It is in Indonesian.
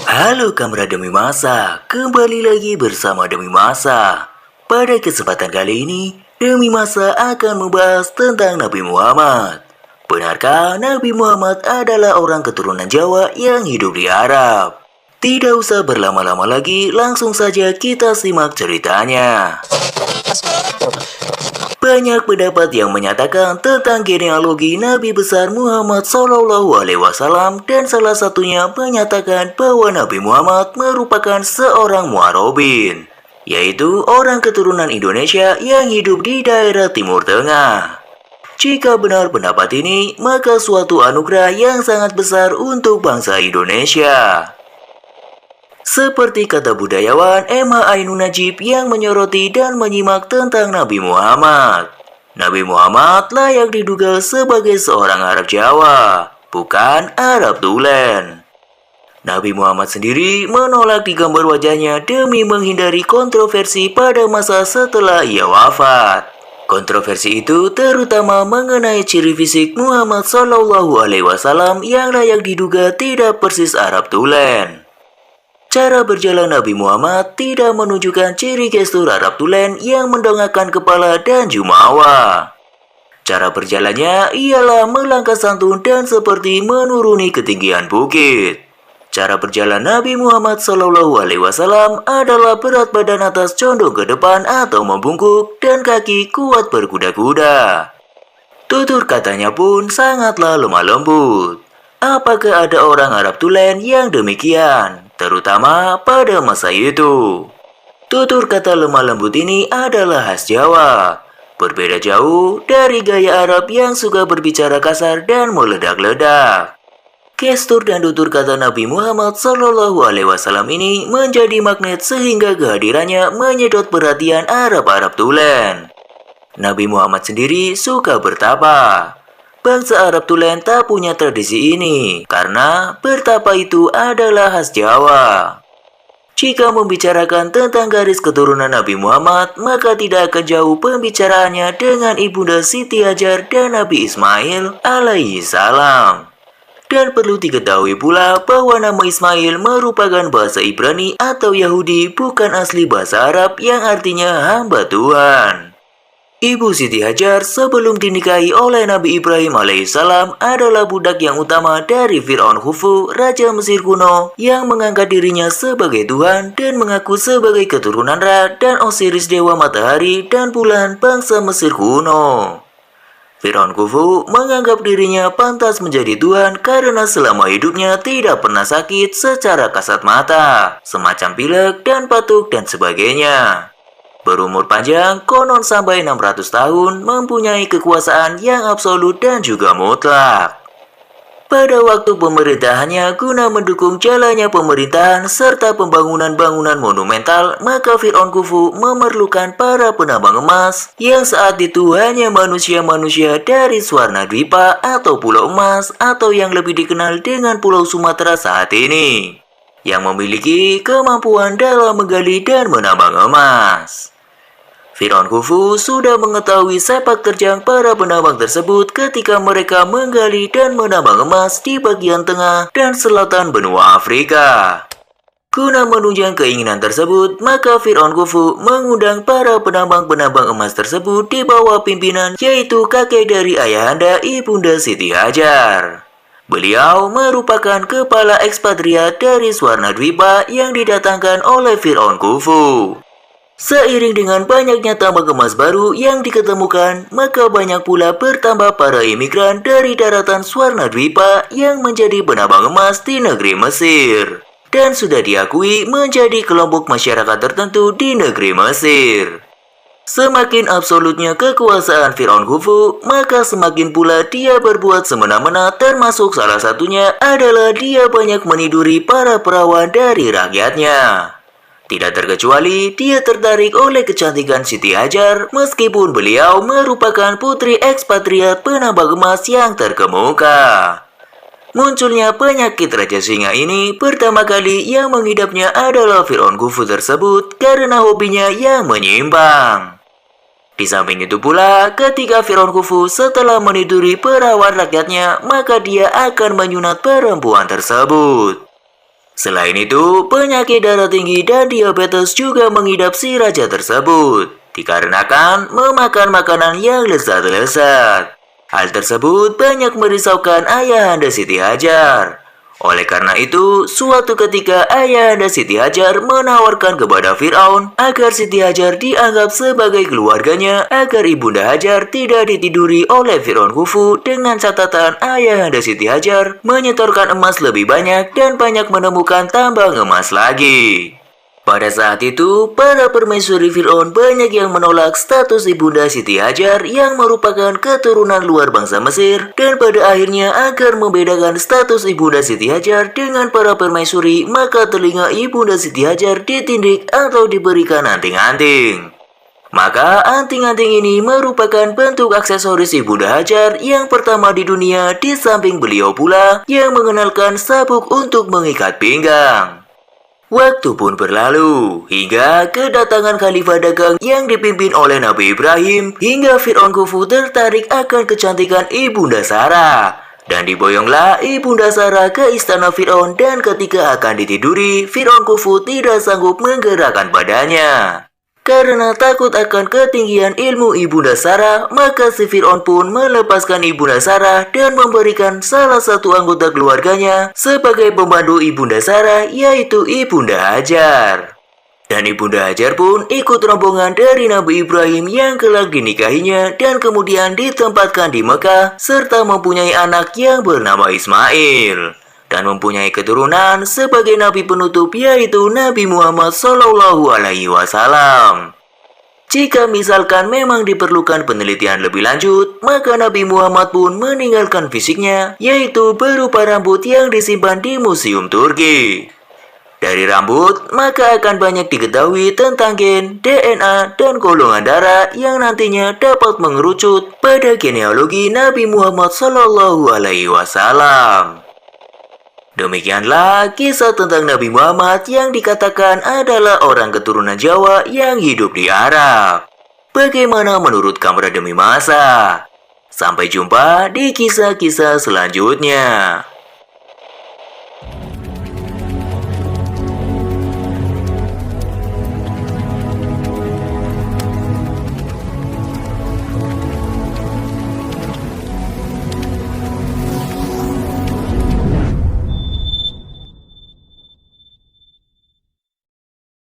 Halo kamera Demi Masa, kembali lagi bersama Demi Masa. Pada kesempatan kali ini, Demi Masa akan membahas tentang Nabi Muhammad. Benarkah Nabi Muhammad adalah orang keturunan Jawa yang hidup di Arab? Tidak usah berlama-lama lagi, langsung saja kita simak ceritanya. Banyak pendapat yang menyatakan tentang genealogi Nabi besar Muhammad SAW dan salah satunya menyatakan bahwa Nabi Muhammad merupakan seorang muarobin, yaitu orang keturunan Indonesia yang hidup di daerah Timur Tengah. Jika benar pendapat ini, maka suatu anugerah yang sangat besar untuk bangsa Indonesia. Seperti kata budayawan M.H. Ainun Najib yang menyoroti dan menyimak tentang Nabi Muhammad. Nabi Muhammad layak diduga sebagai seorang Arab Jawa, bukan Arab Tulen. Nabi Muhammad sendiri menolak digambar wajahnya demi menghindari kontroversi pada masa setelah ia wafat. Kontroversi itu terutama mengenai ciri fisik Muhammad SAW yang layak diduga tidak persis Arab Tulen. Cara berjalan Nabi Muhammad tidak menunjukkan ciri gestur Arab Tulen yang mendongakkan kepala dan jumawa. Cara berjalannya ialah melangkah santun dan seperti menuruni ketinggian bukit. Cara berjalan Nabi Muhammad SAW adalah berat badan atas condong ke depan atau membungkuk dan kaki kuat berkuda-kuda. Tutur katanya pun sangatlah lemah lembut. Apakah ada orang Arab Tulen yang demikian? Terutama pada masa itu. Tutur kata lemah lembut ini adalah khas Jawa, berbeda jauh dari gaya Arab yang suka berbicara kasar dan meledak-ledak. Gestur dan tutur kata Nabi Muhammad SAW ini menjadi magnet sehingga kehadirannya menyedot perhatian Arab-Arab Tulen. Nabi Muhammad sendiri suka bertapa. Bangsa Arab Tulen tak punya tradisi ini, karena bertapa itu adalah khas Jawa. Jika membicarakan tentang garis keturunan Nabi Muhammad, maka tidak akan jauh pembicaraannya dengan Ibunda Siti Hajar dan Nabi Ismail alaihi salam. Dan perlu diketahui pula bahwa nama Ismail merupakan bahasa Ibrani atau Yahudi, bukan asli bahasa Arab yang artinya hamba Tuhan. Ibu Siti Hajar sebelum dinikahi oleh Nabi Ibrahim alaihissalam adalah budak yang utama dari Fir'aun Khufu, Raja Mesir kuno, yang mengangkat dirinya sebagai Tuhan dan mengaku sebagai keturunan Ra dan Osiris dewa matahari dan bulan bangsa Mesir kuno. Fir'aun Khufu menganggap dirinya pantas menjadi Tuhan karena selama hidupnya tidak pernah sakit secara kasat mata, semacam pilek dan batuk dan sebagainya. Berumur panjang, konon sampai 600 tahun, mempunyai kekuasaan yang absolut dan juga mutlak. Pada waktu pemerintahannya guna mendukung jalannya pemerintahan serta pembangunan bangunan monumental, maka Fir'aun Khufu memerlukan para penambang emas yang saat itu hanya manusia-manusia dari Swarnadwipa atau Pulau Emas atau yang lebih dikenal dengan Pulau Sumatera saat ini, yang memiliki kemampuan dalam menggali dan menambang emas. Fir'aun Khufu sudah mengetahui sepak terjang para penambang tersebut ketika mereka menggali dan menambang emas di bagian tengah dan selatan benua Afrika. Guna menunjang keinginan tersebut, maka Fir'aun Khufu mengundang para penambang-penambang emas tersebut di bawah pimpinan yaitu kakek dari ayahanda Ibunda Siti Hajar. Beliau merupakan kepala ekspatriat dari Swarnadwipa yang didatangkan oleh Fir'aun Khufu. Seiring dengan banyaknya tambang emas baru yang diketemukan, maka banyak pula bertambah para imigran dari daratan Swarnadwipa yang menjadi penambang emas di negeri Mesir, dan sudah diakui menjadi kelompok masyarakat tertentu di negeri Mesir. Semakin absolutnya kekuasaan Fir'aun Khufu, maka semakin pula dia berbuat semena-mena, termasuk salah satunya adalah dia banyak meniduri para perawan dari rakyatnya. Tidak terkecuali dia tertarik oleh kecantikan Siti Hajar meskipun beliau merupakan putri ekspatriat penambang emas yang terkemuka. Munculnya penyakit Raja Singa ini pertama kali yang mengidapnya adalah Fir'aun Khufu tersebut karena hobinya yang menyimpang. Di samping itu pula, ketika Firaun Khufu setelah meniduri perawat rakyatnya, maka dia akan menyunat perempuan tersebut. Selain itu, penyakit darah tinggi dan diabetes juga mengidap si raja tersebut, dikarenakan memakan makanan yang lezat-lezat. Hal tersebut banyak merisaukan Ayahanda Siti Hajar. Oleh karena itu, suatu ketika Ayahanda Siti Hajar menawarkan kepada Firaun agar Siti Hajar dianggap sebagai keluarganya agar Ibunda Hajar tidak ditiduri oleh Firaun Khufu, dengan catatan Ayahanda Siti Hajar menyetorkan emas lebih banyak dan banyak menemukan tambang emas lagi. Pada saat itu, para permaisuri Firaun banyak yang menolak status Ibunda Siti Hajar yang merupakan keturunan luar bangsa Mesir, dan pada akhirnya agar membedakan status Ibunda Siti Hajar dengan para permaisuri, maka telinga Ibunda Siti Hajar ditindik atau diberikan anting-anting. Maka anting-anting ini merupakan bentuk aksesoris Ibunda Hajar yang pertama di dunia, di samping beliau pula yang mengenalkan sabuk untuk mengikat pinggang. Waktu pun berlalu, hingga kedatangan Khalifah dagang yang dipimpin oleh Nabi Ibrahim, hingga Firaun Khufu tertarik akan kecantikan Ibunda Sarah. Dan diboyonglah Ibunda Sarah ke istana Firaun, dan ketika akan ditiduri, Firaun Khufu tidak sanggup menggerakkan badannya. Karena takut akan ketinggian ilmu Ibunda Sarah, maka si Firaun pun melepaskan Ibunda Sarah dan memberikan salah satu anggota keluarganya sebagai pembantu Ibunda Sarah, yaitu Ibunda Hajar. Dan Ibunda Hajar pun ikut rombongan dari Nabi Ibrahim yang kelak dinikahinya dan kemudian ditempatkan di Mekah, serta mempunyai anak yang bernama Ismail. Dan mempunyai keturunan sebagai nabi penutup, yaitu Nabi Muhammad SAW. Jika misalkan memang diperlukan penelitian lebih lanjut, maka Nabi Muhammad pun meninggalkan fisiknya, yaitu berupa rambut yang disimpan di Museum Turki. Dari rambut, maka akan banyak diketahui tentang gen, DNA, dan golongan darah yang nantinya dapat mengerucut pada genealogi Nabi Muhammad SAW. Demikianlah kisah tentang Nabi Muhammad yang dikatakan adalah orang keturunan Jawa yang hidup di Arab. Bagaimana menurut kamu demi masa? Sampai jumpa di kisah-kisah selanjutnya.